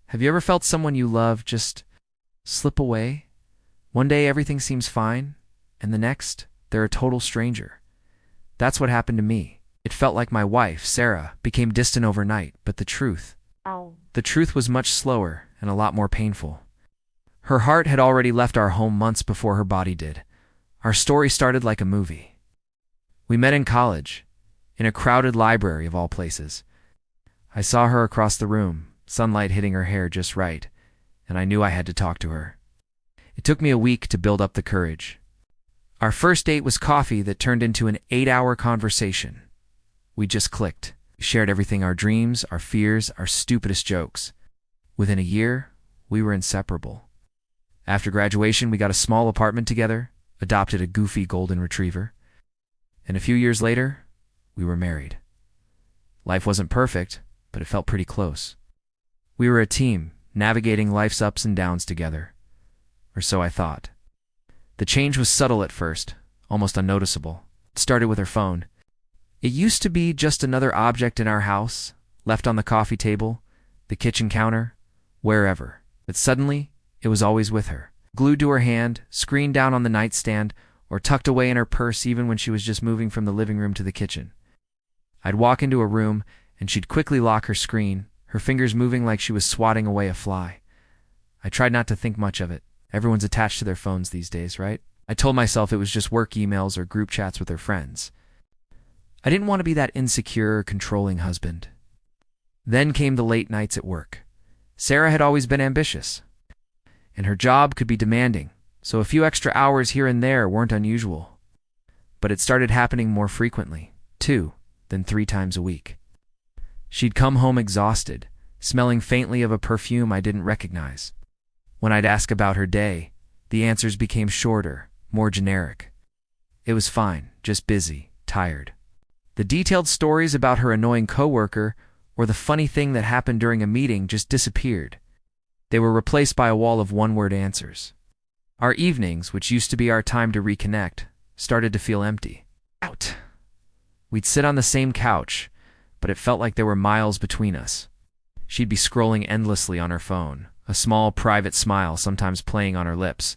Have you ever felt someone you love just slip away? One day everything seems fine, and the next, they're a total stranger. That's what happened to me. It felt like my wife, Sarah, became distant overnight, but the truth was much slower and a lot more painful. Her heart had already left our home months before her body did. Our story started like a movie. We met in college, in a crowded library of all places. I saw her across the room, sunlight hitting her hair just right, and I knew I had to talk to her. It took me a week to build up the courage. Our first date was coffee that turned into an 8-hour conversation. We just clicked. We shared everything, our dreams, our fears, our stupidest jokes. Within a year, we were inseparable. After graduation, we got a small apartment together, adopted a goofy golden retriever, and a few years later, we were married. Life wasn't perfect, but it felt pretty close. We were a team, navigating life's ups and downs together. Or so I thought. The change was subtle at first, almost unnoticeable. It started with her phone. It used to be just another object in our house, left on the coffee table, the kitchen counter, wherever. But suddenly, it was always with her, glued to her hand, screen down on the nightstand, or tucked away in her purse even when she was just moving from the living room to the kitchen. I'd walk into a room, and she'd quickly lock her screen, her fingers moving like she was swatting away a fly. I tried not to think much of it. Everyone's attached to their phones these days, right? I told myself it was just work emails or group chats with her friends. I didn't want to be that insecure, controlling husband. Then came the late nights at work. Sarah had always been ambitious, and her job could be demanding, so a few extra hours here and there weren't unusual. But it started happening more frequently, 2 than 3 times a week. She'd come home exhausted, smelling faintly of a perfume I didn't recognize. When I'd ask about her day, the answers became shorter, more generic. It was fine, just busy, tired. The detailed stories about her annoying coworker or the funny thing that happened during a meeting just disappeared. They were replaced by a wall of one-word answers. Our evenings, which used to be our time to reconnect, started to feel empty. We'd sit on the same couch, but it felt like there were miles between us. She'd be scrolling endlessly on her phone, a small private smile sometimes playing on her lips,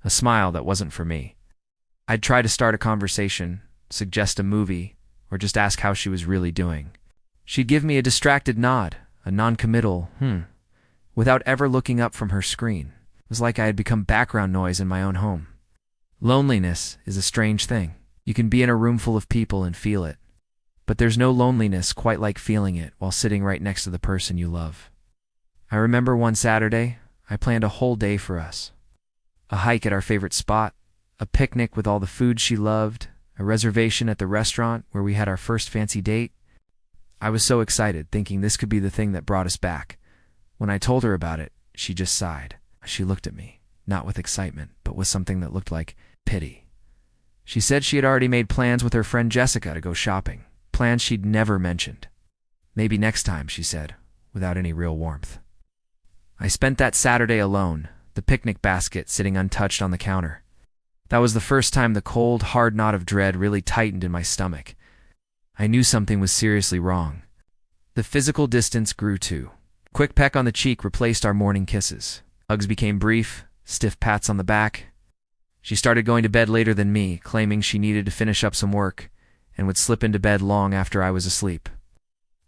a smile that wasn't for me. I'd try to start a conversation, suggest a movie, or just ask how she was really doing. She'd give me a distracted nod, a non-committal, without ever looking up from her screen. It was like I had become background noise in my own home. Loneliness is a strange thing. You can be in a room full of people and feel it. But there's no loneliness quite like feeling it while sitting right next to the person you love. I remember one Saturday, I planned a whole day for us. A hike at our favorite spot, a picnic with all the food she loved, a reservation at the restaurant where we had our first fancy date. I was so excited, thinking this could be the thing that brought us back. When I told her about it, she just sighed. She looked at me, not with excitement, but with something that looked like pity. She said she had already made plans with her friend Jessica to go shopping, plans she'd never mentioned. Maybe next time, she said, without any real warmth. I spent that Saturday alone, the picnic basket sitting untouched on the counter. That was the first time the cold, hard knot of dread really tightened in my stomach. I knew something was seriously wrong. The physical distance grew too. Quick peck on the cheek replaced our morning kisses. Hugs became brief, stiff pats on the back. She started going to bed later than me, claiming she needed to finish up some work, and would slip into bed long after I was asleep.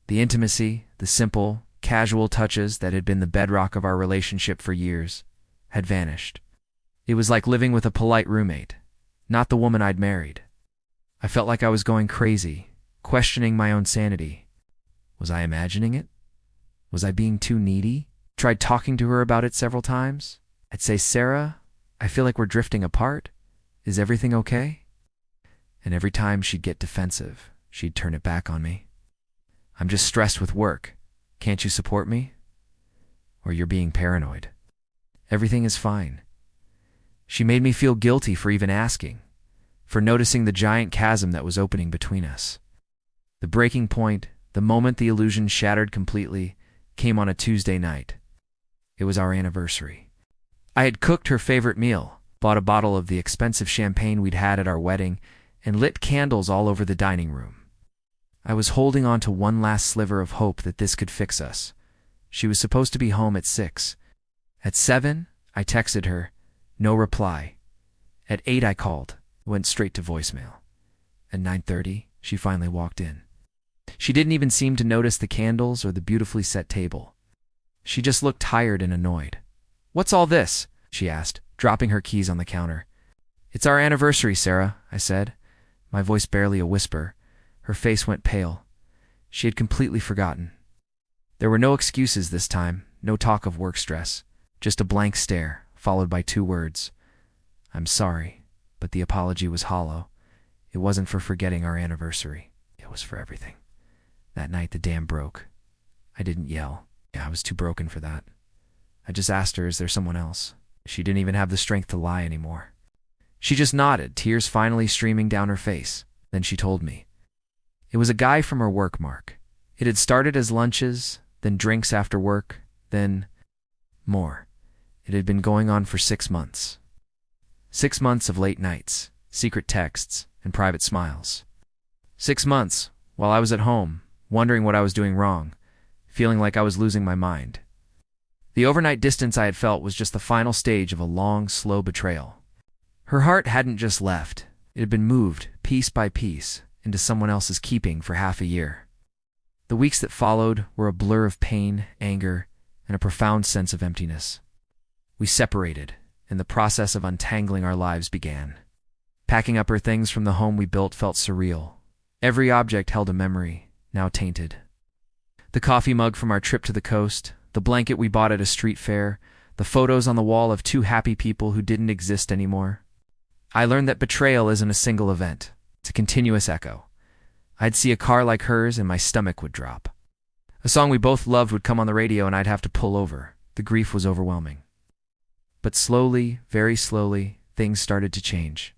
The intimacy, the simple, casual touches that had been the bedrock of our relationship for years, had vanished. It was like living with a polite roommate, not the woman I'd married. I felt like I was going crazy, questioning my own sanity. Was I imagining it? Was I being too needy? Tried talking to her about it several times. I'd say, "Sarah, I feel like we're drifting apart. Is everything okay?" And every time she'd get defensive, she'd turn it back on me. "I'm just stressed with work. Can't you support me?" Or, "You're being paranoid. Everything is fine." She made me feel guilty for even asking, for noticing the giant chasm that was opening between us. The breaking point, the moment the illusion shattered completely, came on a Tuesday night. It was our anniversary. I had cooked her favorite meal, bought a bottle of the expensive champagne we'd had at our wedding, and lit candles all over the dining room. I was holding on to one last sliver of hope that this could fix us, She was supposed to be home at 6. At 7, I texted her. No reply. At 8, I called. It went straight to voicemail. At 9:30, she finally walked in. She didn't even seem to notice the candles or the beautifully set table. She just looked tired and annoyed. "What's all this?" she asked, dropping her keys on the counter. "It's our anniversary, Sarah," I said, my voice barely a whisper. Her face went pale. She had completely forgotten. There were no excuses this time, no talk of work stress, just a blank stare, followed by 2 words. "I'm sorry," but the apology was hollow. It wasn't for forgetting our anniversary. It was for everything. That night the dam broke. I didn't yell. I was too broken for that. I just asked her, "Is there someone else?" She didn't even have the strength to lie anymore. She just nodded, tears finally streaming down her face. Then she told me. It was a guy from her work, Mark. It had started as lunches, then drinks after work, then more. It had been going on for 6 months. 6 months of late nights, secret texts, and private smiles. 6 months, while I was at home, wondering what I was doing wrong, feeling like I was losing my mind. The overnight distance I had felt was just the final stage of a long, slow betrayal. Her heart hadn't just left. It had been moved, piece by piece, into someone else's keeping for half a year. The weeks that followed were a blur of pain, anger, and a profound sense of emptiness. We separated, and the process of untangling our lives began. Packing up her things from the home we built felt surreal. Every object held a memory, now tainted. The coffee mug from our trip to the coast, the blanket we bought at a street fair, the photos on the wall of 2 happy people who didn't exist anymore. I learned that betrayal isn't a single event. It's a continuous echo. I'd see a car like hers and my stomach would drop. A song we both loved would come on the radio and I'd have to pull over. The grief was overwhelming. But slowly, very slowly, things started to change.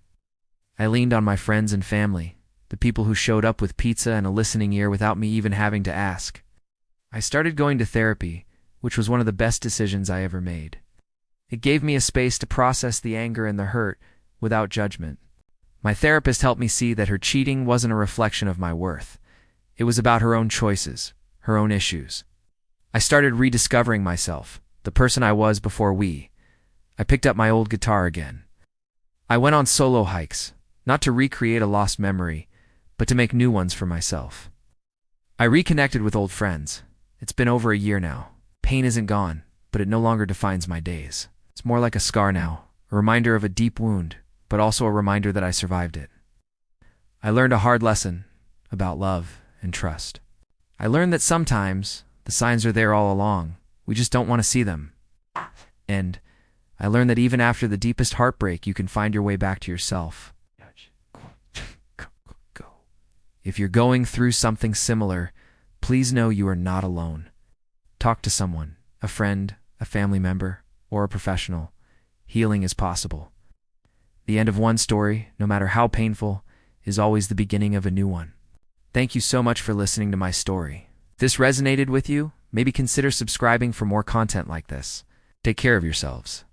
I leaned on my friends and family, the people who showed up with pizza and a listening ear without me even having to ask. I started going to therapy, which was one of the best decisions I ever made. It gave me a space to process the anger and the hurt without judgment. My therapist helped me see that her cheating wasn't a reflection of my worth. It was about her own choices, her own issues. I started rediscovering myself, the person I was before I picked up my old guitar again. I went on solo hikes, not to recreate a lost memory, but to make new ones for myself. I reconnected with old friends. It's been over a year now. Pain isn't gone, but it no longer defines my days. It's more like a scar now, a reminder of a deep wound, but also a reminder that I survived it. I learned a hard lesson about love and trust. I learned that sometimes the signs are there all along. We just don't want to see them. And I learned that even after the deepest heartbreak, you can find your way back to yourself. If you're going through something similar, please know you are not alone. Talk to someone, a friend, a family member, or a professional. Healing is possible. The end of one story, no matter how painful, is always the beginning of a new one. Thank you so much for listening to my story. If this resonated with you, maybe consider subscribing for more content like this. Take care of yourselves.